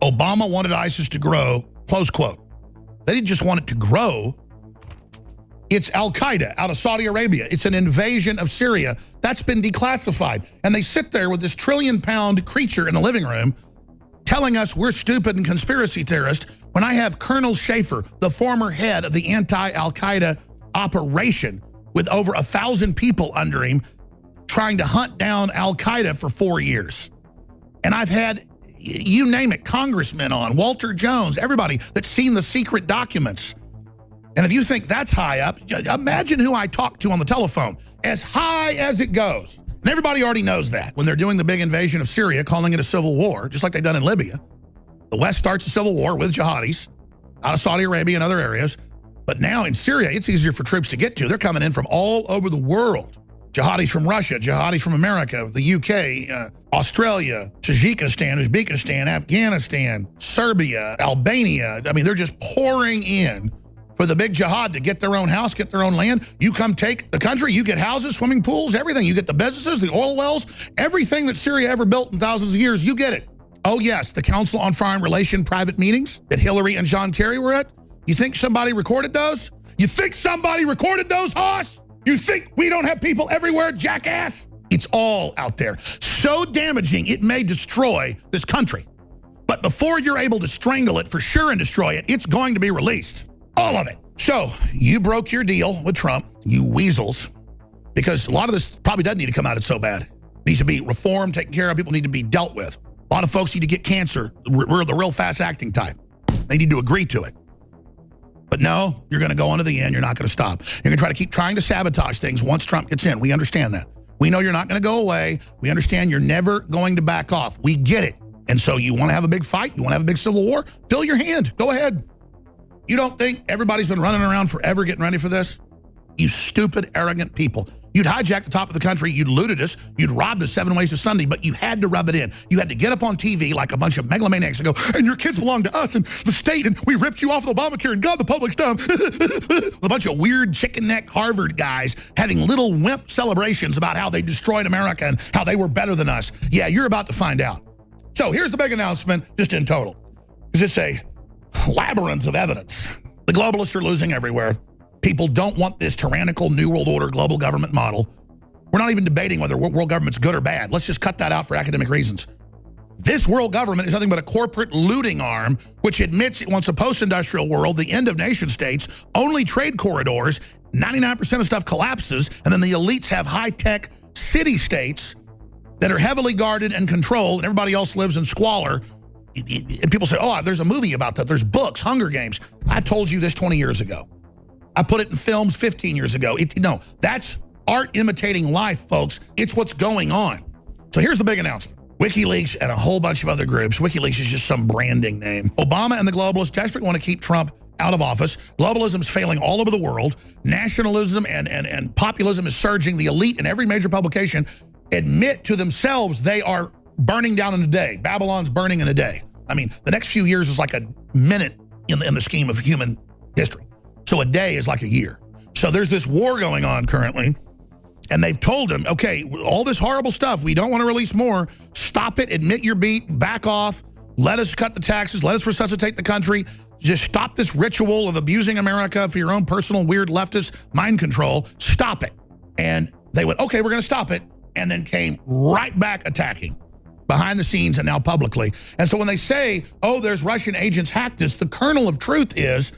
Obama wanted ISIS to grow, close quote. They didn't just want it to grow. It's Al-Qaeda out of Saudi Arabia. It's an invasion of Syria. That's been declassified. And they sit there with this trillion-pound creature in the living room telling us we're stupid and conspiracy theorists when I have Colonel Schaefer, the former head of the anti-Al-Qaeda operation with over 1,000 people under him trying to hunt down Al-Qaeda for 4 years. And I've had, you name it, congressmen on, Walter Jones, everybody that's seen the secret documents. And if you think that's high up, imagine who I talked to on the telephone, as high as it goes. And everybody already knows that when they're doing the big invasion of Syria, calling it a civil war, just like they've done in Libya. The West starts a civil war with jihadis out of Saudi Arabia and other areas. But now in Syria, it's easier for troops to get to. They're coming in from all over the world. Jihadis from Russia, jihadis from America, the UK, Australia, Tajikistan, Uzbekistan, Afghanistan, Serbia, Albania. I mean, they're just pouring in for the big jihad to get their own house, get their own land. You come take the country, you get houses, swimming pools, everything. You get the businesses, the oil wells, everything that Syria ever built in thousands of years, you get it. Oh yes, the Council on Foreign Relations private meetings that Hillary and John Kerry were at. You think somebody recorded those? You think somebody recorded those, Hoss? You think we don't have people everywhere, jackass? It's all out there. So damaging, it may destroy this country. But before you're able to strangle it for sure and destroy it, it's going to be released. All of it. So you broke your deal with Trump, you weasels, because a lot of this probably doesn't need to come out. It's so bad. It needs to be reformed, taken care of. People need to be dealt with. A lot of folks need to get cancer. We're the real fast acting type. They need to agree to it. But no, you're going to go on to the end. You're not going to stop. You're going to try to keep trying to sabotage things once Trump gets in. We understand that. We know you're not going to go away. We understand you're never going to back off. We get it. And so you want to have a big fight? You want to have a big civil war? Fill your hand. Go ahead. You don't think everybody's been running around forever getting ready for this? You stupid, arrogant people. You'd hijack the top of the country, you'd looted us, you'd robbed us 7 ways to Sunday, but you had to rub it in. You had to get up on TV like a bunch of megalomaniacs and go, and your kids belong to us and the state, and we ripped you off with Obamacare, and God, the public's dumb. A bunch of weird chicken neck Harvard guys having little wimp celebrations about how they destroyed America and how they were better than us. Yeah, you're about to find out. So here's the big announcement, just in total. Because it's a labyrinth of evidence. The globalists are losing everywhere. People don't want this tyrannical New World Order global government model. We're not even debating whether world government's good or bad. Let's just cut that out for academic reasons. This world government is nothing but a corporate looting arm, which admits it wants a post-industrial world, the end of nation states, only trade corridors, 99% of stuff collapses, and then the elites have high-tech city-states that are heavily guarded and controlled, and everybody else lives in squalor. And people say, oh, there's a movie about that. There's books, Hunger Games. I told you this 20 years ago. I put it in films 15 years ago. No, that's art imitating life, folks. It's what's going on. So here's the big announcement. WikiLeaks and a whole bunch of other groups. WikiLeaks is just some branding name. Obama and the globalists desperately want to keep Trump out of office. Globalism is failing all over the world. Nationalism and populism is surging. The elite in every major publication admit to themselves they are burning down in a day. Babylon's burning in a day. I mean, the next few years is like a minute in the scheme of human history. So a day is like a year. So there's this war going on currently, and they've told him, okay, all this horrible stuff, we don't want to release more. Stop it, admit your beat, back off, let us cut the taxes, let us resuscitate the country. Just stop this ritual of abusing America for your own personal weird leftist mind control. Stop it. And they went, okay, we're going to stop it, and then came right back attacking behind the scenes and now publicly. And so when they say, oh, there's Russian agents hacked us, the kernel of truth is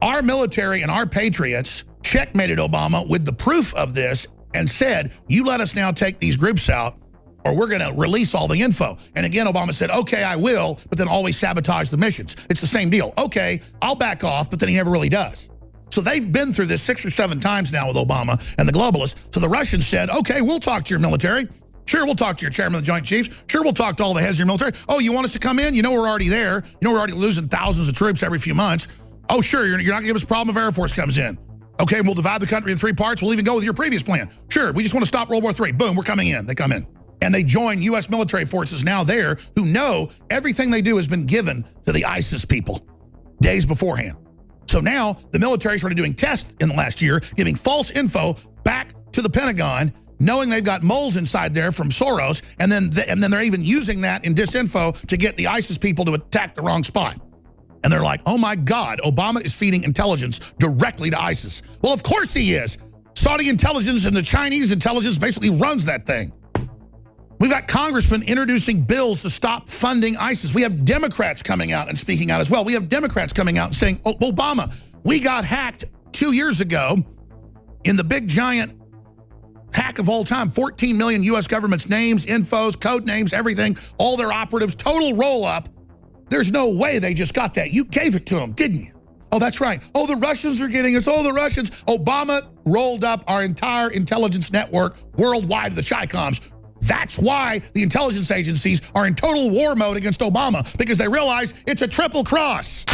our military and our patriots checkmated Obama with the proof of this and said, you let us now take these groups out or we're going to release all the info. And again, Obama said, okay, I will, but then always sabotage the missions. It's the same deal. Okay, I'll back off, but then he never really does. So they've been through this 6 or 7 times now with Obama and the globalists. So the Russians said, okay, we'll talk to your military. Sure, we'll talk to your chairman of the Joint Chiefs. Sure, we'll talk to all the heads of your military. Oh, you want us to come in? You know we're already there. You know we're already losing thousands of troops every few months. Oh, sure, you're not going to give us a problem if Air Force comes in. Okay, we'll divide the country in 3 parts. We'll even go with your previous plan. Sure, we just want to stop World War III. Boom, we're coming in. They come in. And they join U.S. military forces now there who know everything they do has been given to the ISIS people days beforehand. So now the military started doing tests in the last year, giving false info back to the Pentagon, knowing they've got moles inside there from Soros, and then they're even using that in disinfo to get the ISIS people to attack the wrong spot. And they're like, oh my God, Obama is feeding intelligence directly to ISIS. Well, of course he is. Saudi intelligence and the Chinese intelligence basically runs that thing. We've got congressmen introducing bills to stop funding ISIS. We have Democrats coming out and speaking out as well. We have Democrats coming out and saying, oh, Obama, we got hacked 2 years ago in the big giant hack of all time. 14 million U.S. government's names, infos, code names, everything, all their operatives, total roll up. There's no way they just got that. You gave it to them, didn't you? Oh, that's right. Oh, the Russians are getting us. Oh, the Russians. Obama rolled up our entire intelligence network worldwide, the Chi-Coms. That's why the intelligence agencies are in total war mode against Obama, because they realize it's a triple cross.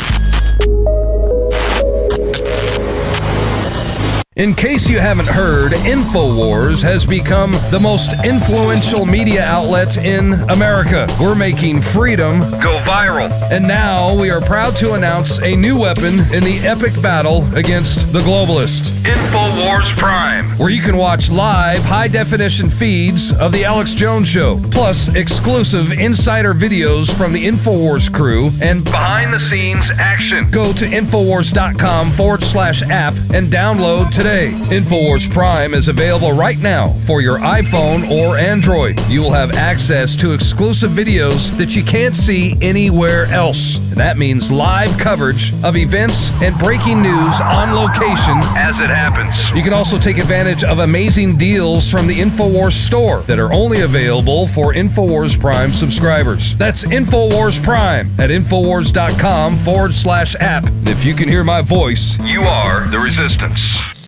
In case you haven't heard, INFOWARS has become the most influential media outlet in America. We're making freedom go viral. And now we are proud to announce a new weapon in the epic battle against the globalists. INFOWARS Prime, where you can watch live high-definition feeds of The Alex Jones Show, plus exclusive insider videos from the INFOWARS crew and behind-the-scenes action. Go to infowars.com/app and download today. INFOWARS Prime is available right now for your iPhone or Android. You will have access to exclusive videos that you can't see anywhere else. And that means live coverage of events and breaking news on location as it happens. You can also take advantage of amazing deals from the INFOWARS store that are only available for INFOWARS Prime subscribers. That's INFOWARS Prime at infowars.com/app. And if you can hear my voice, you are the resistance.